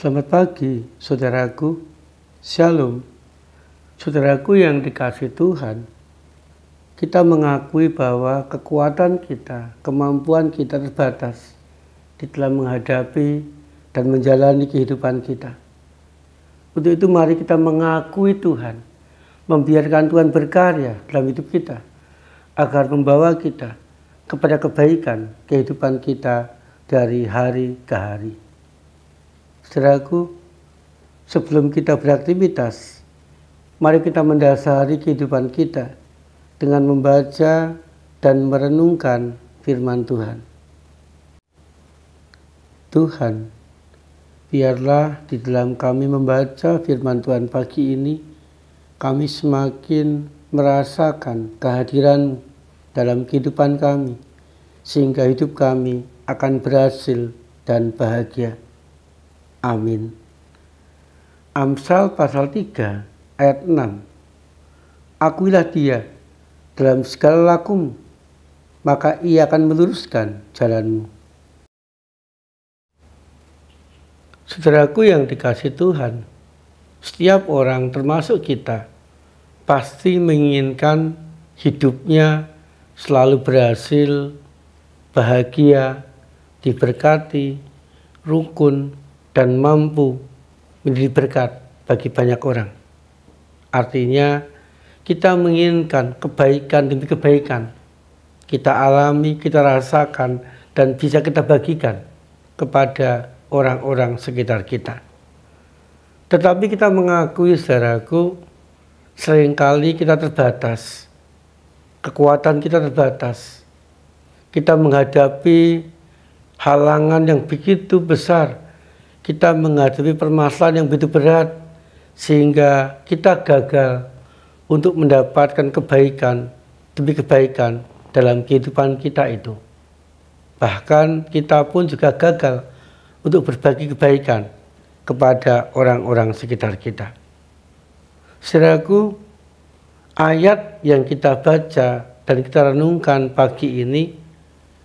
Selamat pagi, saudaraku. Shalom. Saudaraku yang dikasihi Tuhan, kita mengakui bahwa kekuatan kita, kemampuan kita terbatas di dalam menghadapi dan menjalani kehidupan kita. Untuk itu mari kita mengakui Tuhan, membiarkan Tuhan berkarya dalam hidup kita, agar membawa kita kepada kebaikan kehidupan kita dari hari ke hari. Saudaraku, sebelum kita beraktivitas, mari kita mendasari kehidupan kita dengan membaca dan merenungkan firman Tuhan. Tuhan, biarlah di dalam kami membaca firman Tuhan pagi ini, kami semakin merasakan kehadiran dalam kehidupan kami, sehingga hidup kami akan berhasil dan bahagia. Amin. Amsal pasal 3 ayat 6. Akuilah dia dalam segala lakumu, maka ia akan meluruskan jalanmu. Saudaraku yang dikasihi Tuhan, setiap orang termasuk kita pasti menginginkan hidupnya selalu berhasil, bahagia, diberkati, rukun, dan mampu menjadi berkat bagi banyak orang. Artinya kita menginginkan kebaikan demi kebaikan kita alami, kita rasakan, dan bisa kita bagikan kepada orang-orang sekitar kita. Tetapi kita mengakui, saudaraku, seringkali kita terbatas, kekuatan kita terbatas. Kita menghadapi halangan yang begitu besar, kita menghadapi permasalahan yang begitu berat, sehingga kita gagal untuk mendapatkan kebaikan demi kebaikan dalam kehidupan kita itu. Bahkan kita pun juga gagal untuk berbagi kebaikan kepada orang-orang sekitar kita. Saudaraku, ayat yang kita baca dan kita renungkan pagi ini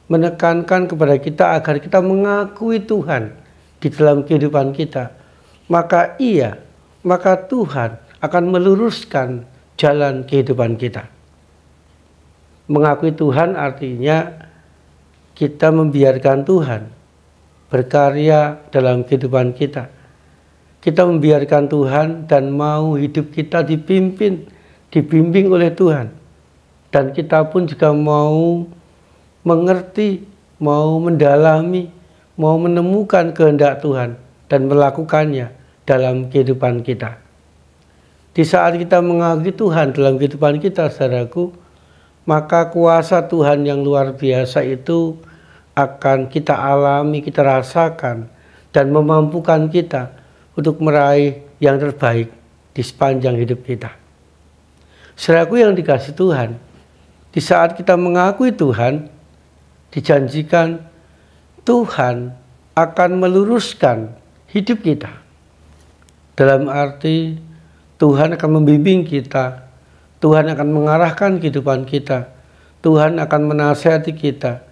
menekankan kepada kita agar kita mengakui Tuhan di dalam kehidupan kita, maka Tuhan akan meluruskan jalan kehidupan kita. Mengakui Tuhan artinya kita membiarkan Tuhan berkarya dalam kehidupan kita. Kita membiarkan Tuhan dan mau hidup kita dibimbing oleh Tuhan. Dan kita pun juga mau mengerti, mau mendalami, mau menemukan kehendak Tuhan dan melakukannya dalam kehidupan kita. Di saat kita mengakui Tuhan dalam kehidupan kita, saudaraku, maka kuasa Tuhan yang luar biasa itu akan kita alami, kita rasakan, dan memampukan kita untuk meraih yang terbaik di sepanjang hidup kita. Saudaraku yang dikasihi Tuhan, di saat kita mengakui Tuhan, dijanjikan Tuhan akan meluruskan hidup kita. Dalam arti Tuhan akan membimbing kita, Tuhan akan mengarahkan kehidupan kita, Tuhan akan menasihati kita,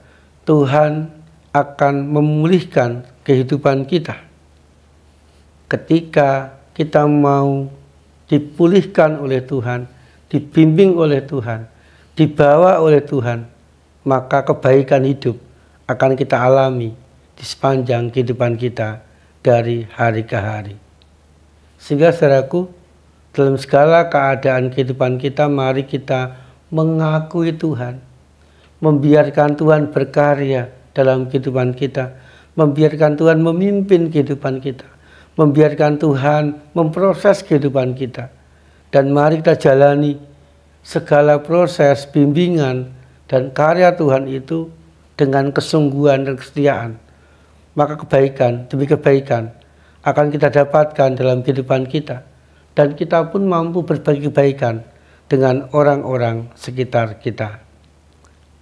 Tuhan akan memulihkan kehidupan kita. Ketika kita mau dipulihkan oleh Tuhan, dibimbing oleh Tuhan, dibawa oleh Tuhan, maka kebaikan hidup akan kita alami di sepanjang kehidupan kita dari hari ke hari. Sehingga saudaraku, dalam segala keadaan kehidupan kita, mari kita mengakui Tuhan, membiarkan Tuhan berkarya dalam kehidupan kita, membiarkan Tuhan memimpin kehidupan kita, membiarkan Tuhan memproses kehidupan kita. Dan mari kita jalani segala proses bimbingan dan karya Tuhan itu dengan kesungguhan dan kesetiaan. Maka kebaikan demi kebaikan akan kita dapatkan dalam kehidupan kita, dan kita pun mampu berbagi kebaikan dengan orang-orang sekitar kita.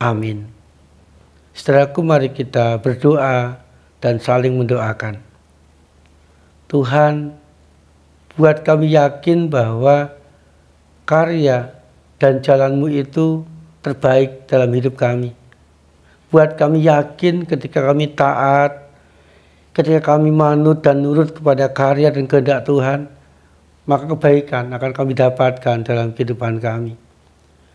Amin. Saudaraku, mari kita berdoa dan saling mendoakan. Tuhan, buat kami yakin bahwa karya dan jalan-Mu itu terbaik dalam hidup kami. Buat kami yakin ketika kami taat, Ketika kami manut dan nurut kepada karya dan kehendak Tuhan, maka kebaikan akan kami dapatkan dalam kehidupan kami.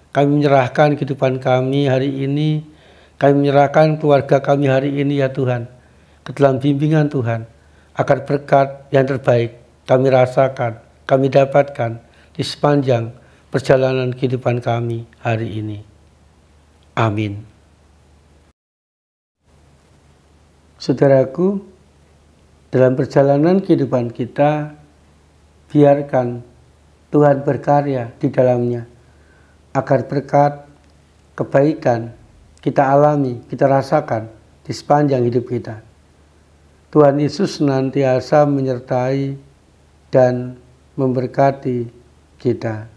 Kami menyerahkan kehidupan kami hari ini, kami menyerahkan keluarga kami hari ini ya Tuhan, ke dalam bimbingan Tuhan, agar berkat yang terbaik kami rasakan, kami dapatkan di sepanjang perjalanan kehidupan kami hari ini. Amin. Saudaraku, dalam perjalanan kehidupan kita, biarkan Tuhan berkarya di dalamnya, agar berkat kebaikan kita alami, kita rasakan di sepanjang hidup kita. Tuhan Yesus senantiasa menyertai dan memberkati kita.